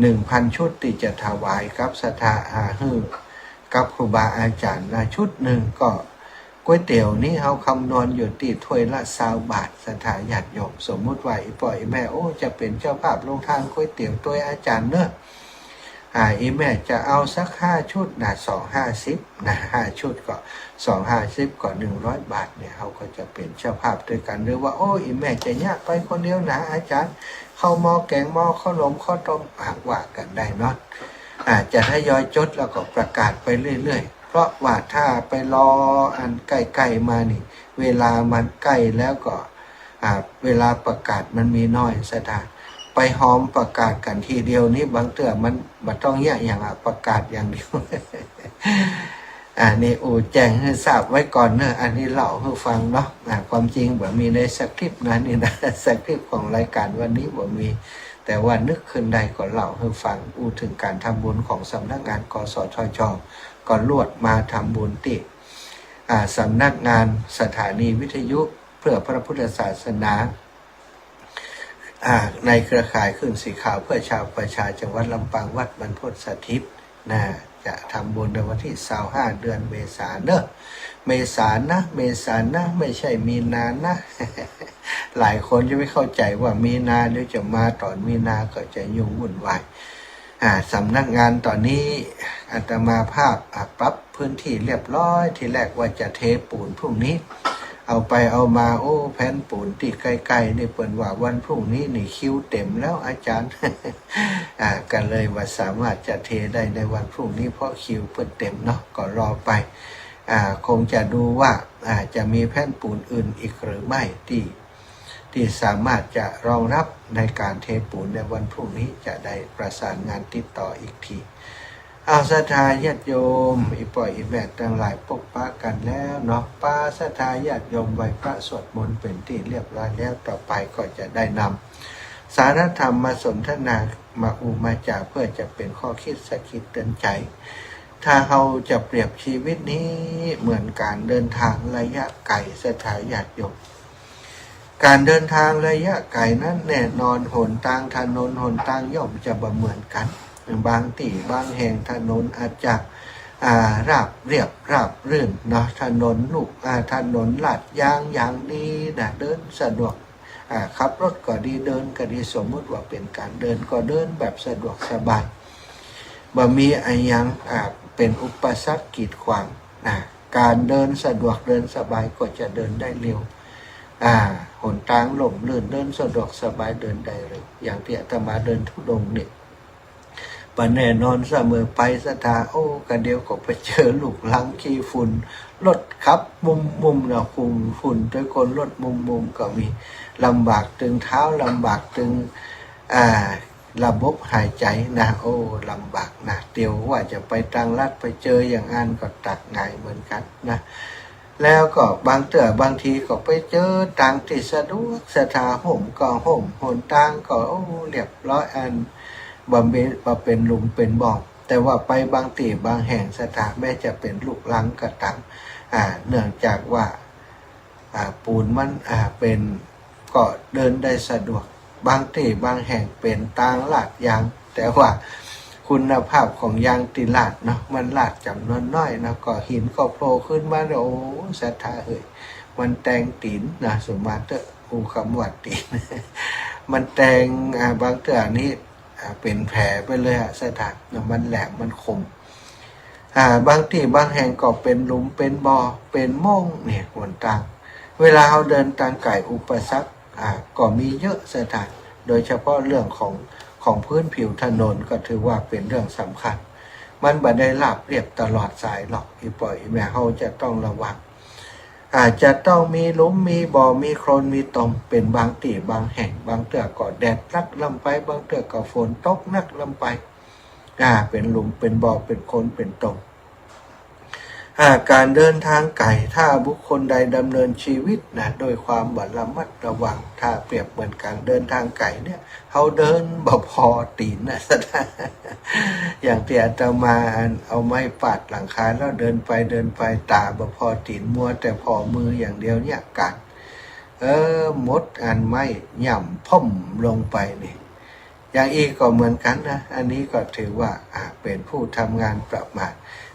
1,000 ชุดที่จะถวายกับศรัทธาอาหือกับครูบาอาจารย์ละชุดหนึ่งก็ก๋วยเตี๋ยวนี้เขาคำนวณอยู่ที่ถ้วยละ20 บาทศรัทธาญาติโยมสมมุติว่าอีป่อยแม่โอ้จะเป็นเจ้าภาพลงทานก๋วยเตี๋ยวตัวอาจารย์เนอะอีแม่จะเอาสัก5 ชุดนะ250นะ5 ชุดก็250ก็100 บาทเนี่ยเขาก็จะเป็นเจ้าภาพด้วยกันหรือว่าโอ้อีแม่จะยากไปคนเดียวนะอาจารย์ข้าวหม้อแกงหม้อข้าวหลมข้าวต้มว่ากันได้เนาะจะทยอยจดแล้วก็ประกาศไปเรื่อยๆเพราะว่าถ้าไปรออันใกล้ๆมานี่เวลามันใกล้แล้วก็เวลาประกาศมันมีน้อยสถานไปหอมประกาศกันทีเดียวนี้บางเตือมันต้องแยกอย่างประกาศอย่างเดียว นี่แจ้งให้ทราบไว้ก่อนเนอะอันนี้เล่าให้ฟังเนาะความจริงแบบมีในสคริปต์นะนี่นะสคริปต์ของรายการวันนี้บ่มีแต่ว่านึกขึ้นได้ก็เล่าให้ฟังถึงการทำบุญของสำนักงานกสทช.ก็ลวดมาทำบุญที่สำนักงานสถานีวิทยุเพื่อพระพุทธศาสนาในเครือข่ายขึ้นสีขาวเพื่อชาวประชาจังหวัดลำปางวัดบรรพตสถิตนะจะทำบุญในวันที่25 เดือนเมษายนเนอะเมษายนนะไม่ใช่มีนานะ หลายคนจะไม่เข้าใจว่ามีนาหรือจะมาตอนมีนาก็จะยุ่งวุ่นวายสำนักงานตอนนี้อาตมาภาพปรับพื้นที่เรียบร้อยที่แรกว่าจะเทปูนพรุ่งนี้เอาไปเอามาแผ่นปูนติดใกล้ๆนี่เปิ่นว่าวันพรุ่งนี้นี่คิวเต็มแล้วอาจารย์ กันเลยว่าสามารถจะเทได้ในวันพรุ่งนี้เพราะคิวเปิ่นเต็มเนาะก็รอไปคงจะดูว่าจะมีแผ่นปูนอื่นอีกหรือไม่ที่สามารถจะรองรับในการเทปูนในวันพรุ่งนี้จะได้ประสานงานติดต่ออีกทีศรัทธาญาติโยมอีป่อยอีแม่ทั้งหลายพบปะกันแล้วเนาะป้าศรัทธาญาติโยมไหว้พระสวดมนต์เป็นที่เรียบร้อยแล้วต่อไปก็จะได้นำสารธรรมมาสนทนามาจาเพื่อจะเป็นข้อคิดสะกิดเตือนใจถ้าเราจะเปรียบชีวิตนี้เหมือนการเดินทางระยะไกลศรัทธาญาติโยมการเดินทางระยะไกลนั้นแน่นอนหนทางถนนหนทางย่อมจะบ่เหมือนกันบางที่บางแห่งถนนอาจจะราบเรียบราบรื่นเนาะถนนถนนลาดยางอย่างดีนะเดินสะดวกขับรถก็ดีเดินก็ดีสมมติว่าเป็นการเดินก็เดินแบบสะดวกสบายบ่มีอะไรยังเป็นอุปสรรคกีดขวางการเดินสะดวกเดินสบายก็จะเดินได้เร็วหนทางหลงลื่นเดินสะดวกสบายเดินได้เร็วอย่างที่อาตมาเดินธุดงค์เนี่ยปะแน่นอนเสมอไปศรัทธากันเดียวก็ไปเจอลูกลังขี้ฝุ่นรถขับมุมนะคุมฝุ่นด้วยคนรถมุมก็มีลำบากตึงเท้าลำบากตึงระบบหายใจนะลำบากนะเดี๋ยวว่าจะไปทางลัดไปเจออย่างนั้นก็ตัดง่ายเหมือนกันนะแล้วก็บางทีก็ไปเจอทางที่สะดวกศรัทธาห่มก็ห่มหนทางก็เรียบร้อยบ่เป็นหลุมเป็นบ่อแต่ว่าไปบางที่บางแห่งสถานแม้จะเป็นลูกลังก็ตามเนื่องจากว่าปูนมันเป็นก็เดินได้สะดวกบางที่บางแห่งเป็นทางลาดยางแต่ว่าคุณภาพของยางติลาดเนาะมันลาดจำนวนน้อยนะก็หินก็โผล่ขึ้นมาศรัทธามันแตงตีนนะสมมาเตอคำว่าตีน มันแตงบางเตือนี้เป็นแผลไปเลยสถานมันแหลมมันคมบางที่บางแห่งก็เป็นหลุมเป็นบ่อเป็นโม่งเนี่ยหนทางเวลาเราเดินทางไกลอุปสรรคก็มีเยอะสถานโดยเฉพาะเรื่องของพื้นผิวถนนก็ถือว่าเป็นเรื่องสำคัญมันบ่ได้ราบเรียบตลอดสายหรอกอีป่อยแม่เขาจะต้องระวังอาจจะต้องมีหลุมมีบ่อมีโคลนมีตมเป็นบางที่บางแห่งบางเตือก็แดดรักลำไปบางเตือก็ฝนตกนักลำไปเป็นหลุมเป็นบ่อเป็นโคลนเป็นตมการเดินทางไกลถ้าบุคคลใดดำเนินชีวิตนะโดยความระมัดระวังถ้าเปรียบเหมือนการเดินทางไกลเนี่ยเขาเดินบ่พอตีนนะอย่างที่อาตมาเอาไม้ปาดหลังคาแล้วเดินไปตาบ่พอตีนมัวแต่พอมืออย่างเดียวเนี่ยกันมดไม้ย่ำพ่มลงไปนี่ อย่างอีกก็เหมือนกันนะอันนี้ก็ถือว่าเป็นผู้ทำงานประมาท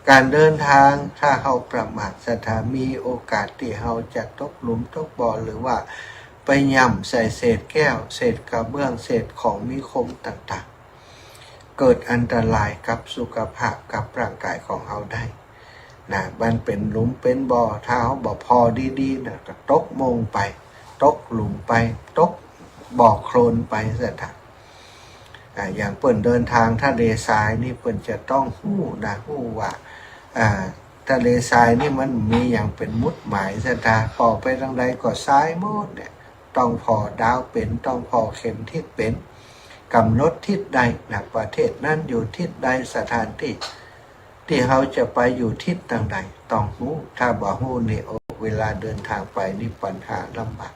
การเดินทางถ้าเขาประมาทสถามีโอกาสที่เขาจะตกหลุมตกบ่อหรือว่าไปย่ำใส่เศษแก้วเศษกระเบื้องเศษของมีคมต่างๆเกิดอันตรายกับสุขภาพกับร่างกายของเขาได้นะมันเป็นหลุมเป็นบ่อถ้าเขาบ่พอดีๆนะก็ตกมงไปตกหลุมไปตกบ่อโคลนไปเสียถังอย่างเปิ่นเดินทางทะเลทรายนี่เปิ่นจะต้องหู้ว่าทะเลทรายนี่มันมีอย่างเป็นมุดหมายเสียถังพอไปทางใดก็ทรายหมดเนี่ยต้องพอดาวเป็นต้องพอเข็มทิศเป็นกำหนดทิศใดนะประเทศนั้นอยู่ทิศใดสถานที่เขาจะไปอยู่ทิศทางใดต้องหู้ถ้าบ่หู้นี่เวลาเดินทางไปนี่ปัญหาลำบาก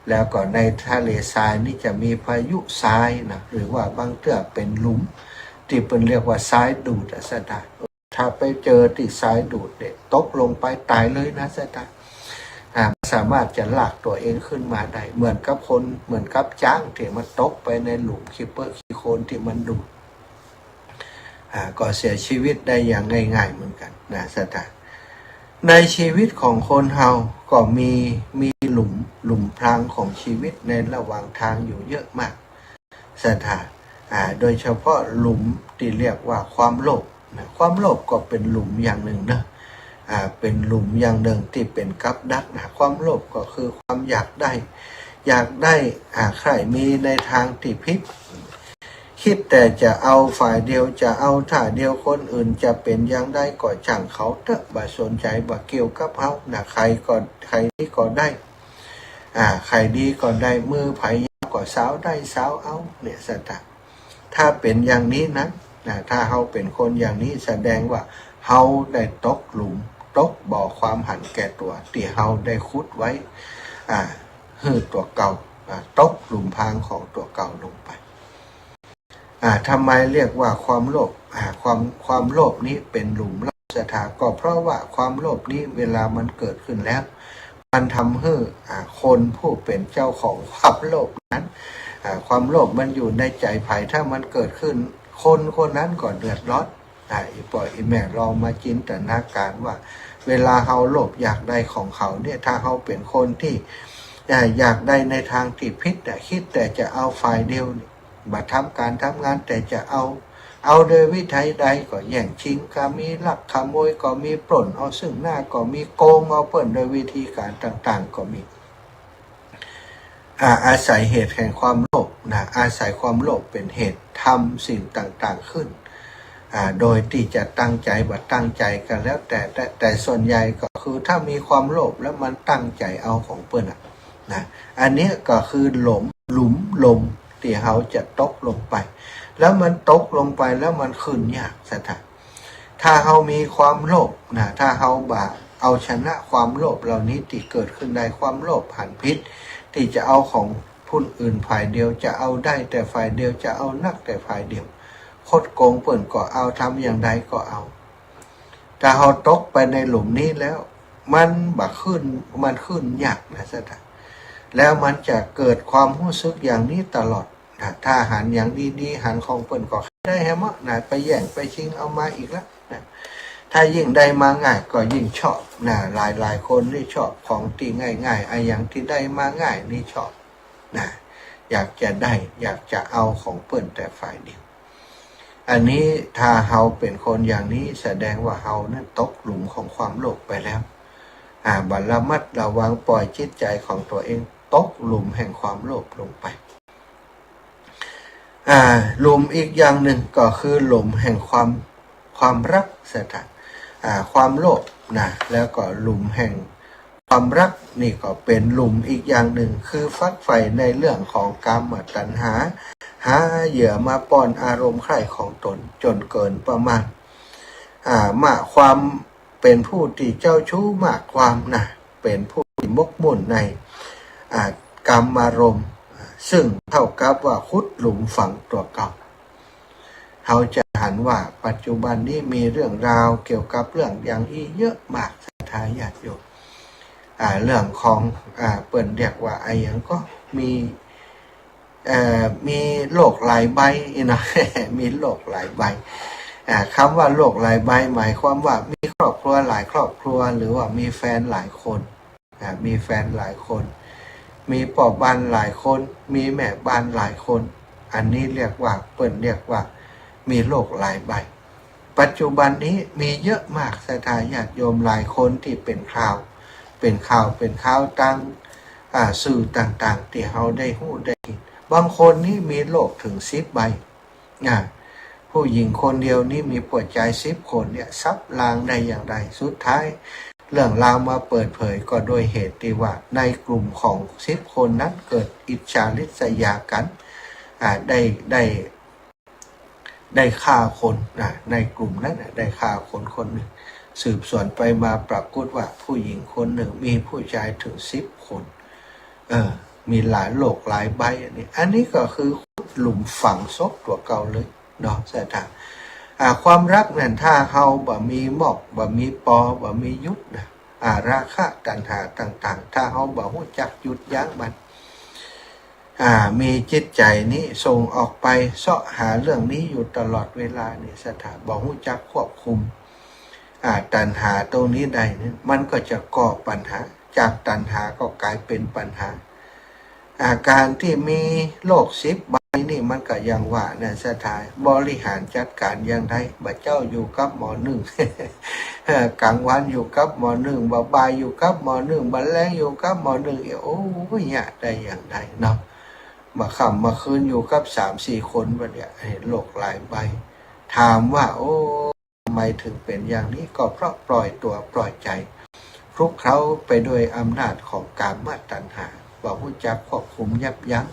แล้วก็ในทะเลทรายนี่จะมีพายุทรายนะหรือว่าบางเตื้อเป็นหลุมที่เป็นเรียกว่าทรายดูดสถานถ้าไปเจอที่ทรายดูดเนี่ยตกลงไปตายเลยนะสถานสามารถจะลากตัวเองขึ้นมาได้เหมือนกับจ้างที่มันตกไปในหลุมขี้โคลนที่มันดูดก็เสียชีวิตได้อย่างง่ายๆเหมือนกันนะสถานในชีวิตของคนเฮาก็มีหลุมพรางของชีวิตในระหว่างทางอยู่เยอะมากสถานโดยเฉพาะหลุมที่เรียกว่าความโลภนะความโลภก็เป็นหลุมอย่างหนึ่งนะเป็นหลุมอย่างหนึ่งที่เป็นกับดักนะความโลภก็คือความอยากได้ใครมีในทางที่ผิดคิดแต่จะเอาฝ่ายเดียวจะเอาท่าเดียวคนอื่นจะเป็นอย่างใดก็ช่างเขาเถอะบ่สนใจบ่เกี่ยวกับเขานะใครดีก็ได้ใครดีก็ได้มือไผยาวก็สาวได้สาวเอาเนี่ยสตางถ้าเป็นอย่างนี้นะถ้าเขาเป็นคนอย่างนี้แสดงว่าเขาได้ตกหลุมตกบ่อความหันแก่ตัวที่เขาได้คุดไว้หือตัวเก่าตกหลุมพรางของตัวเก่าลงไปทำไมเรียกว่าความโลภความโลภนี้เป็นหลุมลับสถาก็เพราะว่าความโลภนี้เวลามันเกิดขึ้นแล้วมันทำให้คนผู้เป็นเจ้าของความโลภนั้นความโลภมันอยู่ในใจไผ่ถ้ามันเกิดขึ้นคนนั้นก็เดือดร้อนอีแม่ลองมาจินตนาการว่าเวลาเขาโลภอยากได้ของเขาเนี่ยถ้าเขาเป็นคนที่อยากได้ในทางที่ผิดคิดแต่จะเอาฝ่ายเดียวมาทำงานแต่จะเอาโดยวิธีใดก็แย่งชิงก็มีลักขโมยก็มีปล้นเอาซึ่งหน้าก็มีโกงเอาเปิ่นโดยวิธีการต่างๆก็มีอาศัยเหตุแห่งความโลภอาศัยความโลภเป็นเหตุทำสิ่งต่างๆขึ้นโดยที่จะตั้งใจบ่ตั้งใจกันแล้วแต่ส่วนใหญ่ก็คือถ้ามีความโลภแล้วมันตั้งใจเอาของเปิ้นนะอันนี้ก็คือหลุมลมที่เขาจะตกลงไปแล้วมันตกลงไปแล้วมันขึ้นยากสถานถ้าเขามีความโลภถ้าเขาเอาชนะความโลภเหล่านี้ที่เกิดขึ้นได้ความโลภหันพิษที่จะเอาของผู้อื่นฝ่ายเดียวจะเอาได้แต่ฝ่ายเดียวจะเอานักแต่ฝ่ายเดียวคดโกงเปิ่นก็เอาทำอย่างใดก็เอาถ้าเขาตกไปในหลุมนี้แล้วมันขึ้นยากนะสถานแล้วมันจะเกิดความรู้สึกอย่างนี้ตลอดถ้าหันอย่างดีๆหันของเปิ้นก็ได้แฮมะไปแย่งไปชิงเอามาอีกแล้วถ้ายิ่งได้มาง่ายก็ยิ่งชอบหลายคนที่ชอบของตีง่ายๆอย่างที่ได้มาง่ายนี่ชอบอยากจะได้อยากจะเอาของเปิ้นแต่ฝ่ายเดียวอันนี้ถ้าเฮาเป็นคนอย่างนี้แสดงว่าเฮานั้นตกหลุมของความโลภไปแล้วบัดระมัดระวังปล่อยจิตใจของตัวเองตกหลุมแห่งความโลภลงไปหลุมอีกอย่างหนึ่งก็คือหลุมแห่งความรักสถานความโลภแล้วก็หลุมแห่งความรักนี่ก็เป็นหลุมอีกอย่างหนึ่งคือฟักไฟในเรื่องของกามตัณหาเหยื่อมาป้อนอารมณ์ใคร่ของตนจนเกินประมาณมาความเป็นผู้ที่เจ้าชู้มากความเป็นผู้ที่มกมุ่นในกามอารมณ์ซึ่งเท่ากับว่าขุดหลุมฝังตัวเก่าเขาจะหันว่าปัจจุบันนี้มีเรื่องราวเกี่ยวกับเรื่องอย่างนี้เยอะมากศรัทธาญาติโยมเรื่องของเปิ่นเรียกว่าอย่างก็มี มีโลกหลายใบนะ มีโลกหลายใบคำว่าโลกหลายใบหมายความว่ามีครอบครัวหลายครอบครัวหรือว่ามีแฟนหลายคนมีแฟนหลายคนมีพ่อบ้านหลายคนมีแม่บ้านหลายคนอันนี้เรียกว่าเปิ่นเรียกว่ามีโลกหลายใบปัจจุบันนี้มีเยอะมากศรัทธาญาติโยมหลายคนที่เป็นข่าวตั้งสื่อต่างๆที่เราได้หู้ได้ยินบางคนนี่มีโลกถึง10 ใบผู้หญิงคนเดียวนี่มีผัวใจ10 คนเนี่ยซับลางได้อย่างไรสุดท้ายเรื่องราวมาเปิดเผยก็โดยเหตุที่ว่าในกลุ่มของ10 คนนั้นเกิดอิจฉาริษยากันได้ฆ่าคนในกลุ่มนั้นได้ฆ่าคนหนึ่งสืบสวนไปมาปรากฏว่าผู้หญิงคนหนึ่งมีผู้ชายถึง10 คนมีหลายโลกหลายใบอันนี้ก็คือหลุมฝังศพตัวเก่าเลยเนาะศรัทธาความรักนั่นถ้าเฮาบ่มีหมอกบ่มีปอบ่มียุดนะราคะตัณหาต่างๆถ้าเฮาบ่รู้จักหยุดยั้งมันมีจิตใจนี้ส่งออกไปเสาะหาเรื่องนี้อยู่ตลอดเวลานี่ศรัทธาบ่รู้จักควบคุมตัณหาตรงนี้ใดนี่มันก็จะก่อปัญหาจากตัณหาก็กลายเป็นปัญหาการที่มีโลก10 ใบนี่มันก็ยังว่านะศรัทธาบริหารจัดการอย่างไรบ่เจ้าอยู่กับหมอหนึ่ง กลางวันอยู่กับหมอหนึ่งบ่ายอยู่กับหมอหนึ่งบ่แลงอยู่กับหมอหนึ่งโอ้ยเนี่ยได้อย่างไรเนาะมาค่ำมาคืนอยู่กับ3-4 คนวะเนี่ยโลกหลายใบถามว่าโอ้ทำไมถึงเป็นอย่างนี้ก็เพราะปล่อยตัวปล่อยใจคลุกเคล้าไปด้วยอำนาจของกามตัณหาบ่รู้จักควบคุมยับยั้ง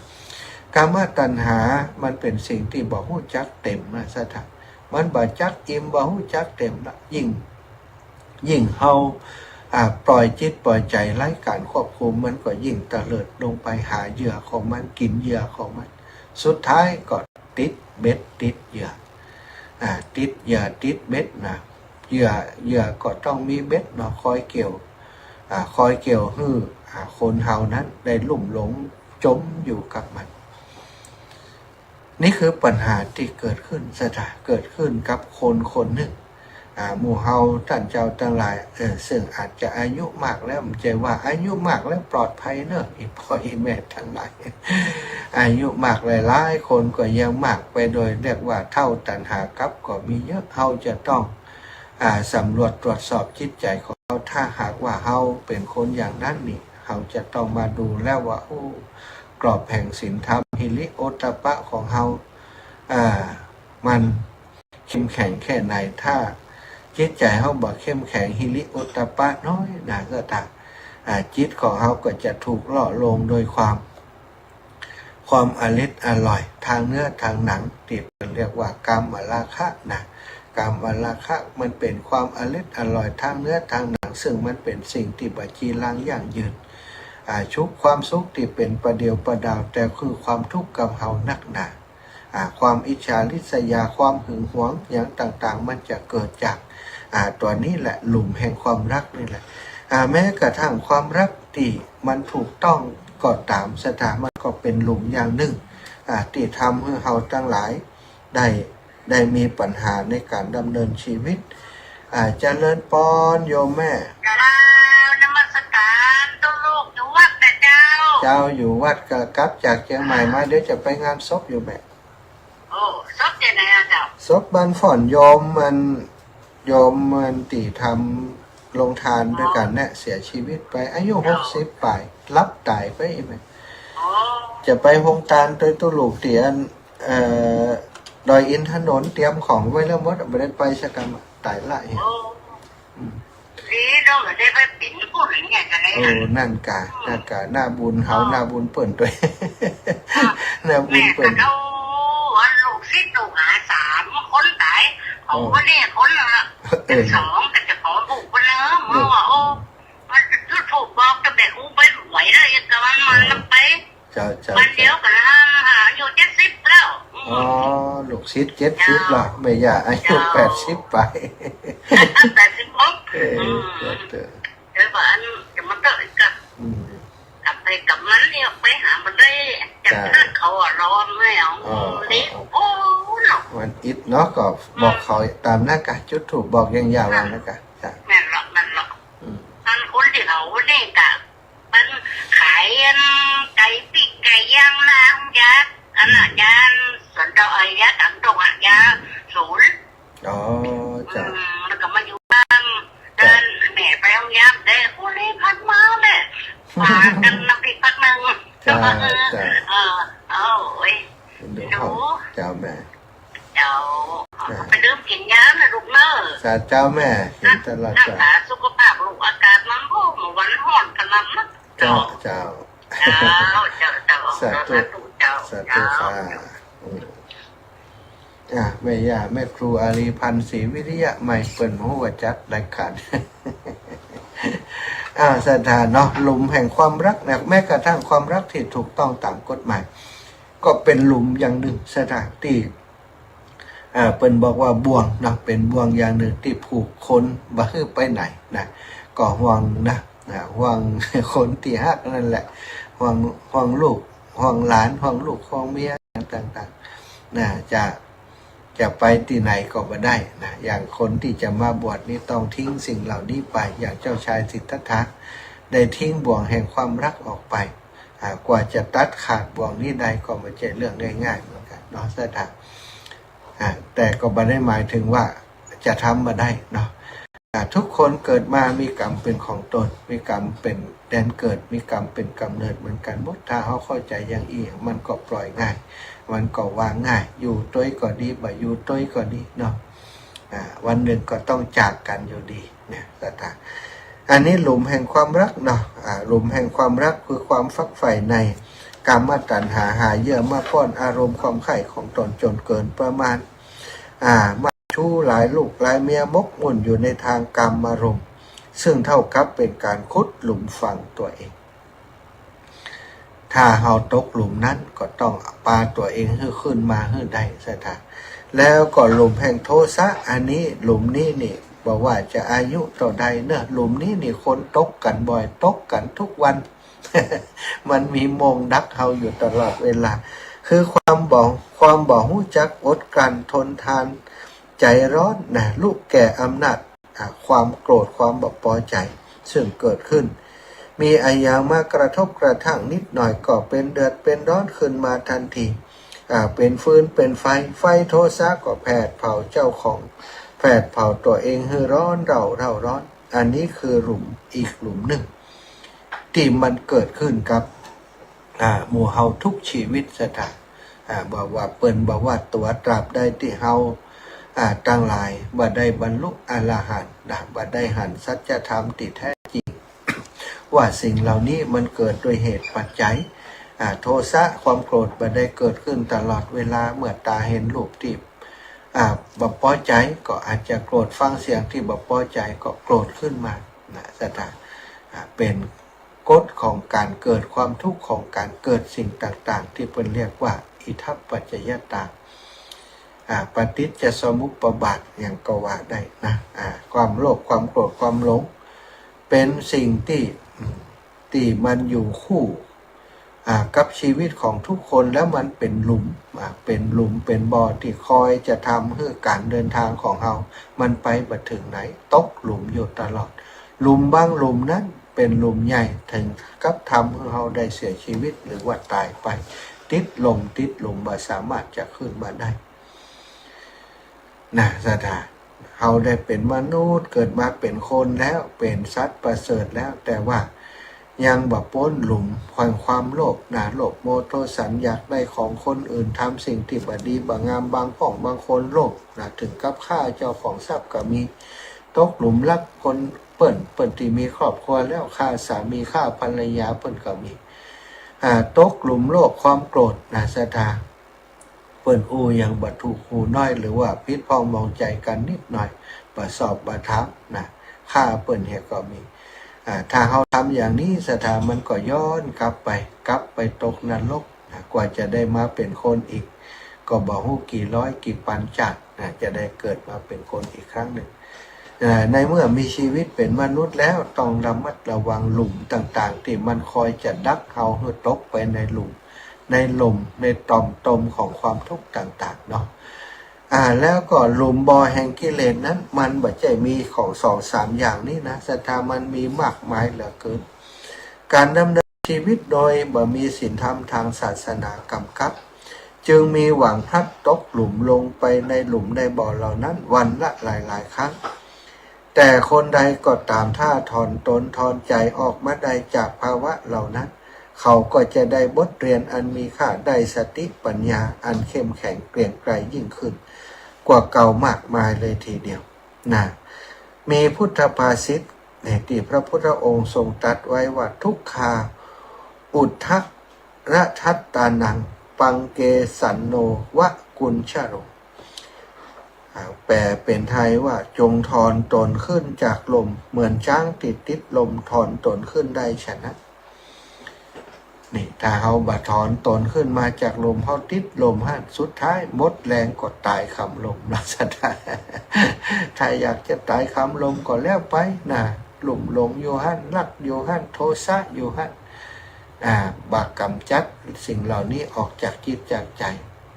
กามตัณหามันเป็นสิ่งที่บ่รู้จักเต็มนะศรัทธามันบ่จักอิ่มบ่รู้จักเต็มละยิ่งเฮาปล่อยจิตปล่อยใจไร้การควบคุมมันก็ยิ่งตะเลิดลงไปหาเหยื่อของมันกินเหยื่อของมันสุดท้ายก็ติดเบ็ดติดเหยื่อติดเหยื่อติดเบ็ดนะเหยื่อก็ต้องมีเบ็ดเนาะคอยเกี่ยวฮื้อคนเฮานั้นได้ลุ่มหลงจมอยู่กับมันนี่คือปัญหาที่เกิดขึ้นเกิดขึ้นกับคนหนึ่งหมู่เฮาท่านเจ้าทั้งหลายซึ่งอาจจะอายุมากแล้วมันจะว่าอายุมากแล้วปลอดภัยเนอะอีพ่ออีแม่ทั้งหลายอายุมากหลายคนก็ยังมากไปโดยเรียกว่าเท่าตัณหากับก็มีเยอะเฮาจะต้องสำรวจตรวจสอบจิตใจของเราถ้าหากว่าเฮาเป็นคนอย่างนั้นนี่เฮาจะต้องมาดูแล้วว่าโอ้กรอบแห่งศีลธรรมหิริโอตตัปปะของเฮามันเข้มแข็งแค่ไหนถ้าจิตใจเฮาบ่เข้มแข็งหิริโอตตัปปะน้อยนะก็ตามจิตของเฮาก็จะถูกล่อลวงโดยความอร่อยทางเนื้อทางหนังที่เรียกว่ากามราคะนะกามราคะมันเป็นความอร่อยทางเนื้อทางหนังซึ่งมันเป็นสิ่งที่บ่จีรังยั่งยืนชุกความสุขที่เป็นประเดียวประดาวแต่คือความทุกข์กับเฮานักหนาความอิจฉาริษยาความหึงหวงอย่างต่างๆมันจะเกิดจากตัวนี้แหละหลุมแห่งความรักนี่แหละแม้กระทั่งความรักที่มันถูกต้องก็ตามสถามันก็เป็นหลุมอย่างหนึ่งที่ทำให้เราทั้งหลายได้มีปัญหาในการดำเนินชีวิตเจริญพรโยมแม่นมัสการตัวลูกอยู่วัดแต่เจ้าอยู่วัดกลับจากเชียงใหม่มาเดี๋ยวจะไปงานศพอยู่แม่โอ้ศพจะไหนเจ้าศพบ้านฝอนโยมมันตีทำลงทานด้วยกันเนี่ยเสียชีวิตไปอายุ60 ปีรับตายไปไหมจะไปโฮงการโดยตัวลูกเตียนดอยอินถนนเตรียมของไว้แล้วมดไม่ได้ไปสักกรรมตายละเนี่ยดีเราได้ไปปิ่นผู้หญิงไงกันเลยนั่นกะหน้าบุญเฮาหน้าบุญเปิ่นด้วยหน้าบุญเปิ่นเอาลูกศิษย์ลูกหา3 คนตายของคนนี้คนละเป็น2แต่จะขอบุกคนละเมื่อว่าโอ้มันจะถูกบอกจะแบบไปไหวเลยแต่มันไปมันเดียวกันหาอยู่70แล้วลูกศิษย์70ล่ะไม่อยากอายุ80ไป86เดี๋ยวบ้านจะมาเจอกับ ไปกับนั้นเนี่ยไปหามันได้จากท่านเขาร้อนไม่เอาเล็กโอ้เนาะวันอิดเนาะก็บอกเขาตามหน้ากะจุดถูกบอกยังยาวแล้วนะกะจ้ะแม่นหรอกอันคนที่เขาเนี่ยกะมันขายไก่ปีกไก่ย่างน้ำยาอันน่ะยาส่วนเรายาต่างตรงยาศูนย์อ๋อจ้ะแล้วก็มาอยู่บ้านเดินแม่ไปเอายาได้คนนี้พัดมาเนี่ยปากันน้ำพริกพักนึงจ้ะโอ้ยหนูเจ้าแม่เจ้าไปดื่มกินยานะลูกเนอะสาเจ้าแม่เห็นตลอดจ้ะสุขภาพลูกอากาศมันโหวันร้อนกันนั้นนะเจ้าสาธุค่ะแม่ย่าแม่ครูอารีพันธ์ศรีวิริยะใหม่เปิ่นหัวจัดรายการสถานเนาะหลุมแห่งความรักนะแม้กระทั่งความรักที่ถูกต้องตามกฎหมายก็เป็นหลุมอย่างหนึ่งสถานที่เปิ่นบอกว่าบ่วงนะเป็นบ่วงอย่างหนึ่งที่ผูกคนบ่ให้ไปไหนนะก็ห่วงนะห่วงคนที่ฮักนั่นแหละห่วงลูกห่วงหลานห่วงลูกห่วงเมียต่างๆนะจะไปที่ไหนก็ไม่ได้นะอย่างคนที่จะมาบวชนี่ต้องทิ้งสิ่งเหล่านี้ไปอย่างเจ้าชายสิทธัตถะได้ทิ้งบ่วงแห่งความรักออกไปกว่าจะตัดขาดบ่วงนี้ได้ก็ไม่ใช่เรื่องง่ายๆเหมือนกันเนาะสถานแต่ก็ไม่ได้หมายถึงว่าจะทำมาได้เนาะทุกคนเกิดมามีกรรมเป็นของตนมีกรรมเป็นแดนเกิดมีกรรมเป็นกำเนิดเหมือนกันหมดถ้าเขาเข้าใจอย่างอีกมันก็ปล่อยง่ายมันก็วางง่ายอยู่ต้วยก็ดีบ่อยู่ต้วยก็ดีเนาะวันหนึ่งก็ต้องจากกันอยู่ดีเนี่ยต่างอันนี้หลุมแห่งความรักเนาะหลุมแห่งความรักคือความฝักใฝ่ในกามตัณหาเยื่อมาป้อนอารมณ์ความใฝ่ของตนจนเกินประมาณมาชู้หลายลูกหลายเมียมกมุ่นอยู่ในทางกามอารมณ์ซึ่งเท่ากับเป็นการขุดหลุมฝังตัวเองถ้าเฮาตกหลุมนั้นก็ต้องปาตัวเองให้ขึ้นมาให้ได้ซะท่าแล้วก็หลุมแห่งโทสะอันนี้หลุมนี้นี่บอกว่าจะอายุต่อใดเนอะหลุมนี้นี่คนตกกันบ่อยตกกันทุกวัน มันมีมงดักเฮาอยู่ตลอดเวลาคือความบ่หู้จักอดกลั้นทนทานใจร้อนนะลูกแก่อำนาจความโกรธความบ่พอใจซึ่งเกิดขึ้นมีอายามากระทบกระทั่งนิดหน่อยก็เป็นเดือดเป็นร้อนขึ้นมาทันทีเป็นฟืนเป็นไฟโทสะก็แผดเผาเจ้าของแผดเผาตัวเองให้ร้อนเราร้อนอันนี้คือหลุมอีกหลุมหนึ่งที่มันเกิดขึ้นกับหมู่เฮาทุกชีวิตสถานบอกว่าเปิ้นบอกว่าตัวตราบใดที่เฮาตั้งหลายบ่ได้บรรลุอรหันต์บ่ได้หันสัจธรรมที่แท้จริงว่าสิ่งเหล่านี้มันเกิดโดยเหตุปัจจัยโทสะความโกรธบ่ได้เกิดขึ้นตลอดเวลาเมื่อตาเห็นรูปที่บ่พอใจก็อาจจะโกรธฟังเสียงที่บ่พอใจก็โกรธขึ้นมาสถานเป็นกฎของการเกิดความทุกข์ของการเกิดสิ่งต่างๆที่เป็นเรียกว่าอิทัปปัจจยตาปฏิจจสมุปบาทอย่างก็ว่าได้นะความโลภความโกรธความหลงเป็นสิ่งที่มันอยู่คู่กับชีวิตของทุกคนแล้วมันเป็นหลุมเป็นบ่อที่คอยจะทำให้การเดินทางของเรามันไปบัดถึงไหนตกหลุมอยู่ตลอดหลุมบางหลุมนั้นเป็นหลุมใหญ่ถึงกับทำให้เราได้เสียชีวิตหรือว่าตายไปติดหลุมบ่สามารถจะขึ้นมาได้นะสถานเราได้เป็นมนุษย์เกิดมาเป็นคนแล้วเป็นสัตว์ประเสริฐแล้วแต่ว่ายังบ่พ้นหลุมความโลภโลภโมโทสันอยากได้ของคนอื่นทำสิ่งที่บ่ดีบ่งามบางคนโลภถึงกับฆ่าเจ้าของทรัพย์ก็มีตกหลุมรักคนเปิ้นที่มีครอบครัวแล้วฆ่าสามีฆ่าภรรยาเปิ้นก็มีตกหลุมโลภความโกรธสถานเปิ้นยังบ่ถูกหูน้อยหรือว่าพิษพองมองใจกันนิดหน่อยบ่สอบบ่ทับฆ่าเปิ้นเฮ็ดก็มีถ้าเราทำอย่างนี้สถานมันก็ย้อนกลับไปตกนรกกว่าจะได้มาเป็นคนอีกก็บ่ฮู้กี่ร้อยกี่พันชาติจะได้เกิดมาเป็นคนอีกครั้งหนึ่ง ในเมื่อมีชีวิตเป็นมนุษย์แล้วต้องระมัดระวังหลุมต่างๆที่มันคอยจะดักเอาให้ตกไปในหลุมในหลุมในตอมตมของความทุกข์ต่างๆเนาะแล้วก็หลุมบ่อแห่งกิเลสนั้นมันบ่ใช่มีของ2-3อย่างนี้นะศรัทธามันมีมากมายเหลือเกินการดำเนินชีวิตโดยบ่มีศีลธรรมทางศาสนากำกับจึงมีหวังพลัดตกหลุมลงไปในหลุมในบ่อเหล่านั้นวันละหลายๆครั้งแต่คนใดก็ตามถ้าถอนตนถอนใจออกมาได้จากภาวะเหล่านั้นเขาก็จะได้บทเรียนอันมีค่าได้สติปัญญาอันเข้มแข็งเกรียงไกรยิ่งขึ้นกว่าเก่ามากมายเลยทีเดียวนะมีพุทธภาษิตที่พระพุทธองค์ทรงตรัสไว้ว่าทุกขาอุทธัระทัตตานังปังเกสันโนวะกุญชโรแปลเป็นไทยว่าจงถอนตนขึ้นจากลมเหมือนช้างติดลมถอนตนขึ้นได้ฉะนั้นนี่ถ้าเขาบัดถอนตนขึ้นมาจากลมเขาติดลมสุดท้ายหมดแรงก็ตายคำลมลักษณะถ้าอยากจะตายคำลมก็แล้วไปนะหลุมลงโยหันรักโยหันโทสะโยหันบากกำจัดสิ่งเหล่านี้ออกจากจิตจากใจ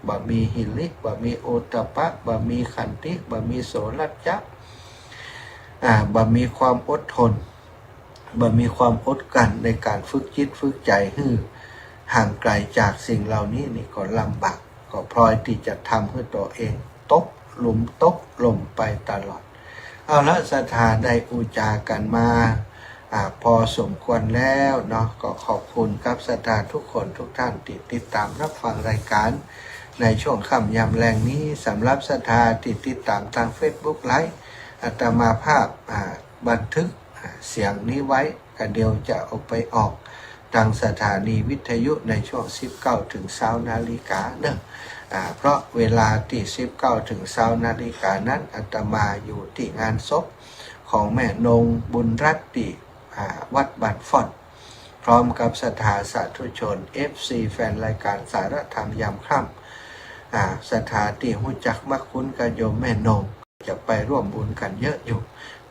บ่มีหิริบ่มีโอตปะบ่มีขันติบ่มีโสรัจจะบ่มีความอดทนบ่มีความอดกันในการฝึกจิตฝึกใจให้ห่างไกลจากสิ่งเหล่านี้นี่ก็ลำบากก็พลอยที่จะทำให้ตัวเองตกหลุมตกลมไปตลอดเอาละศรัทธาได้อุจากันมาพอสมควรแล้วเนาะก็ขอบคุณครับศรัทธาทุกคนทุกท่านที่ติดตามรับฟังรายการในช่วงค่ำยามแรงนี้สำหรับศรัทธาที่ติดตามทาง Facebook ไลฟ์อาตมาภาพบันทึกเสียงนี้ไว้ก็เดี๋ยวจะเอาไปออกทางสถานีวิทยุในช่วง 19 ถึง 20 นาฬิกาเนอะเพราะเวลาที่ 19 ถึง 20 นาฬิกานั้นอาตมาอยู่ที่งานศพของแม่นงบุญรัตติวัดบ้านฟ่อนพร้อมกับศรัทธาสาธุชน FC แฟนรายการสารธรรมยามค่ำศรัทธาที่หู้จักมักคุ้นกับโยมแม่นงจะไปร่วมบุญกันเยอะอยู่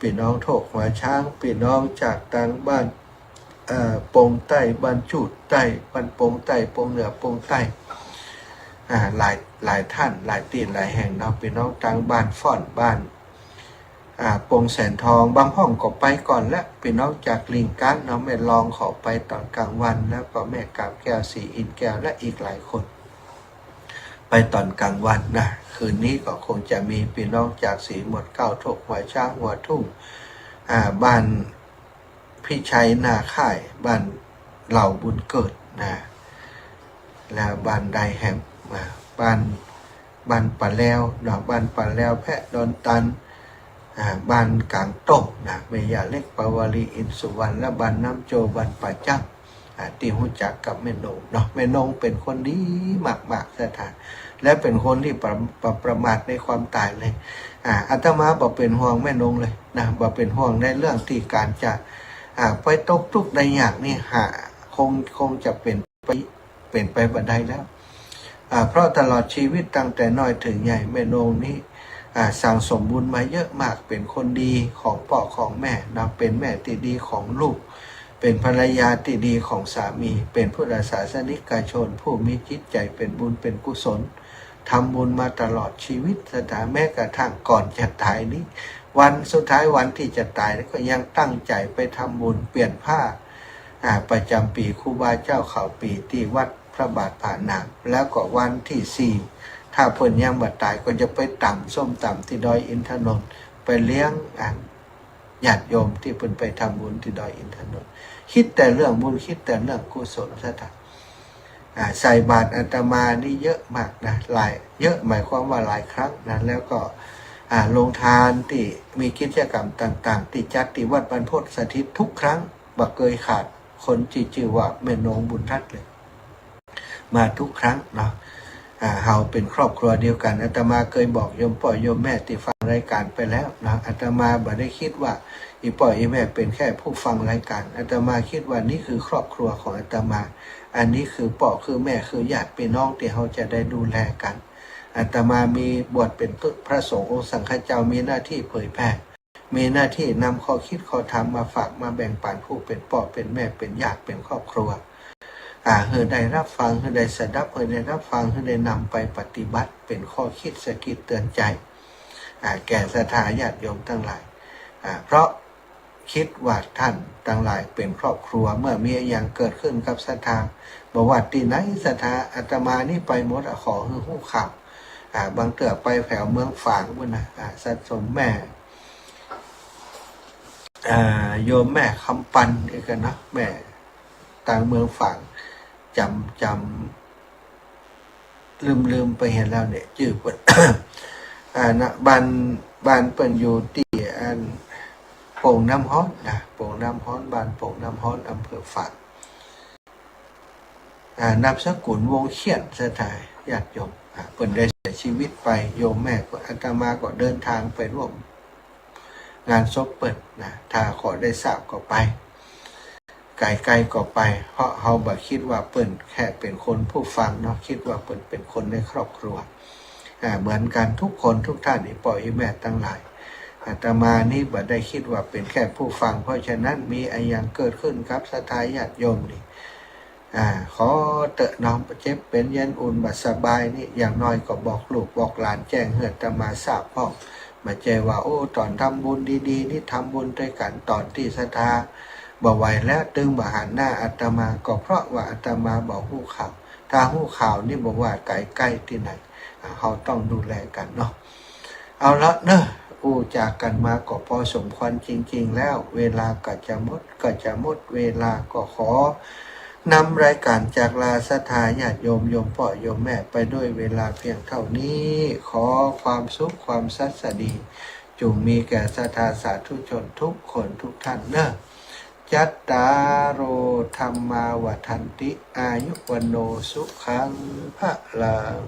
พี่น้องโถกหัวช้างพี่น้องจากต่างบ้านปงใต้บ้านจูดใต้บ้านปงใต้ปงเหนือปงใต้หลายท่านหลายตีนหลายแห่งเนาะพี่น้องต่างบ้านฟ่อนบ้านปงแสนทองบางห้องก็ไปก่อนแล้วพี่น้องจากลิงกัสเนาะแม่ลองขอไปตอนกลางวันแล้วก็แม่กาบแก้วสีอินแก้วและอีกหลายคนไปตอนกลางวันนะคืนนี้ก็คงจะมีพี่น้องจากสีหมดเก้าทกหัวช้างหัวทุ่งบ้านพี่ชัยนาค่ายบ้านเหล่าบุญเกิดนะแล้วบ้านใดแห่งบ้านป่าแล้วเนาะบ้านป่าแล้วแพะดอนตันบ้านกลางโต๊ะนะเมียาเล็กปาวลีอินสุวรรณและบ้านน้ำโจบ้านป่าจักที่หูจักกับแม่นงเนาะแม่นงเป็นคนดีมากๆสถานและเป็นคนที่ประมาทในความตายเลยอาตมาบอกเป็นห่วงแม่นงเลยนะบอกเป็นห่วงในเรื่องที่การจะไปตกทุกข์ได้ยากนี่คงจะเป็นไปบันไดแล้วเพราะตลอดชีวิตตั้งแต่น้อยถึงใหญ่แม่นงนี้สั่งสมบุญมาเยอะมากเป็นคนดีของพ่อของแม่นะเป็นแม่ที่ดีของลูกเป็นภรรยาที่ดีของสามีเป็นพุทธศาสนิกชนผู้มีจิตใจเป็นบุญเป็นกุศลทำบุญมาตลอดชีวิตสถานแม้กระทั่งก่อนจะตายนี้วันสุดท้ายวันที่จะตายก็ยังตั้งใจไปทำบุญเปลี่ยนผ้าประจำปีครูบาเจ้าเขาปีที่วัดพระบาทผานางแล้วก็วันที่4ถ้าเพิ่นยังบ่ตายก็จะไปต่ำส้มต่ำที่ดอยอินทนนท์ไปเลี้ยงญาติโยมที่เพิ่นไปทำบุญที่ดอยอินทนนท์คิดแต่เรื่องบุญคิดแต่เรื่องกุศลซะทั้งใส่บาตรอาตมานี่เยอะมากนะเยอะหมายความว่าหลายครั้งนะแล้วก็ลงทานที่มีกิจกรรมต่างๆที่จัดที่วัดบรรพตสถิตทุกครั้งบ่เคยขาดคนชื่อว่าแม่นงบุญรัตน์เลยมาทุกครั้งเนาะเฮาเป็นครอบครัวเดียวกันอาตมาเคยบอกโยมพ่อโยมแม่ที่ฟังรายการไปแล้วนะอาตมาบ่ได้คิดว่าอีพ่ออีแม่เป็นแค่ผู้ฟังรายการอาตมาคิดว่านี่คือครอบครัวของอาตมาอันนี้คือพ่อคือแม่คือญาติพี่น้องที่เขาจะได้ดูแลกันอาตมามีบวชเป็นพระสงฆ์องค์สังฆเจ้ามีหน้าที่เผยแผ่ มีหน้าที่นำข้อคิดข้อธรรมมาฝากมาแบ่งปันผู้เป็นพ่อเป็นแม่เป็นญาติเป็นครอบครัวเฮอได้รับฟังเฮอได้สดับเฮอได้รับฟังเฮอได้นำไปปฏิบัติเป็นข้อคิดสะกิดเตือนใจแก่ศรัทธาญาติโยมทั้งหลายเพราะคิดว่าท่านทั้งหลายเป็นครอบครัวเมื่อมีอย่างเกิดขึ้นกับศรัทธาบอกว่าที่ไหนศรัทธาอาตมานี่ไปหมดขอให้หู้ข่าวบางเตือไปแถวเมืองฝางบุญนะสัตสมแม่โยมแม่คำปันนี่กันนะแม่ต่างเมืองฝางจำลืมไปเห็นแล้วเนี่ยจื่อเปิด นะบ้านเปิ่นอยู่ที่โป่งน้ำฮ้อนนะโป่งน้ำฮ้อนบ้านโป่งน้ำฮ้อนอำเภอฝางนามสกุลวงเขียนสถายญาติโยมเปิ่นได้เสียชีวิตไปโยมแม่ก็อาตมาก็เดินทางไปร่วมงานศพเปิ่นนะถ้าขอได้ทราบก็ไปไกลๆก็ไปเพราะเฮาบ่คิดว่าเปิ่นแค่เป็นคนผู้ฟังเนาะคิดว่าเปิ่นเป็นคนในครอบครัวเหมือนกันทุกคนทุกท่านนี่ปล่อยแม่ตั้งหลายอาตมานี่บ่ได้คิดว่าเป็นแค่ผู้ฟังเพราะฉะนั้นมีอะไรอย่างเกิดขึ้นครับศรัทธาญาติโยมนี่ขอเตอะน้อมเจ็บเป็นเย็นอุ่นบัดสบายนี่อย่างน้อยก็บอกลูกบอกหลานแจ้งเฮืออาตมาทราบพ่อมาใจว่าโอ้ตอนทำบุญดีๆนี่ทำบุญด้วยกันตอนที่ศรัทธาบ่ไหวแล้วตึงบ่หันหน้าอาตมาก็เพราะว่าอาตมาบอกหู้ข่าวถ้าหู้ข่าวนี่บอกว่าไกลใกล้ที่ไหนเขาต้องดูแลกันเนาะเอาละเนอะจากกันมาก็พอสมควรจริงๆแล้วเวลาก็จะหมดเวลาก็ขอนำรายการจากลาศรัทธาญาติโยมพ่อโยมแม่ไปด้วยเวลาเพียงเท่านี้ขอความสุขความสัสดีจงมีแก่ศรัทธาสาธุชนทุกคนทุกท่านเนอะจัตตารโอธรรมาวัฏันติอายุวโนสุขังพลัง